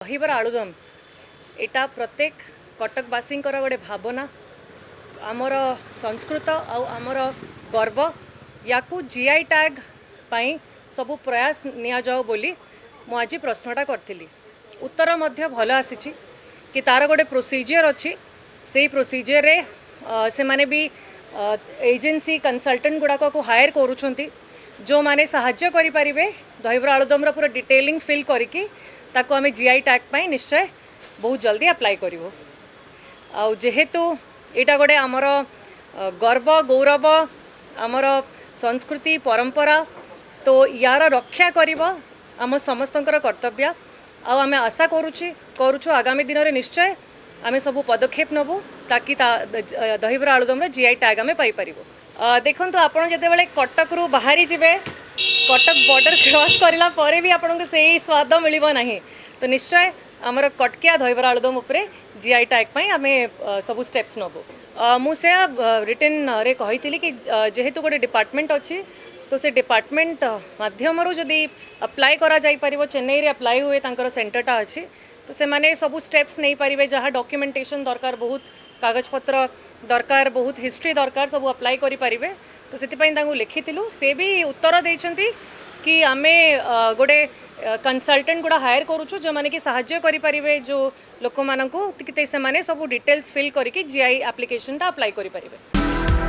दहीबर आलुदम एटा प्रत्येक कटकवासी गोटे भावना आमर संस्कृत आमर गर्व या जीआई टैग पाई सबु प्रयास निया जाओ बोली मु आज प्रश्नटा करी उत्तर मध्य भल आसी कि तार गोटे प्रोसीजर अच्छी से प्रोसीजर रे से माने भी एजेंसी कंसल्टेंट गुड़ाक को हायर करुँच जो माने साहाय्य करि परिबे दहीबर आलुदम पूरा डिटेलिंग फिल करिकी ताको आमे जीआई टैग पाई निश्चय बहुत जल्दी अप्लाई करिवो। आउ जेहेतु एटा गोटे आमर गर्व गौरव आमर संस्कृति परंपरा तो यार रक्षा करिवो आम समस्तंकर कर्तव्य। आमे आशा करुछु आगामी दिन में निश्चय आमे सबू पदक्षेप नबू ताकि दहीबर आलुदम जीआई टैग आमे पाई परिबो। देखंतु आपण जेतेबेले कटक रु बाहरी जिवे कटक बॉर्डर क्रॉस करला परे भी आपन को सही स्वाद मिलिबो नाही तो निश्चय आमर कटकिया दहीबर आलुदम उपरे जीआई टैग पई आमे सबू स्टेप्स नबो। मु से रिटन रे कहितली कि जेहेतु गोटे डिपार्टमेंट अच्छी तो से डिपार्टमेंट माध्यम जदि अप्लाई करा जाई परिबो चेन्नई रे अप्लाई हुए तांकर सेंटरटा अच्छी तो से माने सबू स्टेप्स नहीं पारिबे जहाँ डॉक्यूमेंटेशन दरकार बहुत कागज पत्र दरकार बहुत हिस्ट्री दरकार सब अप्लाई करि परिबे तो सेतिपई तांगु लिखिथिलु से भी उत्तर देइछंती कि आमे गोटे कंसल्टेंट गुड़ा हायर करूछु जो माने कि साहाय्य करि परिबे जो लोक मानकु से माने सब डिटेल्स फिल करिकि जीआई एप्लिकेशन टा अप्लाई करि परिबे।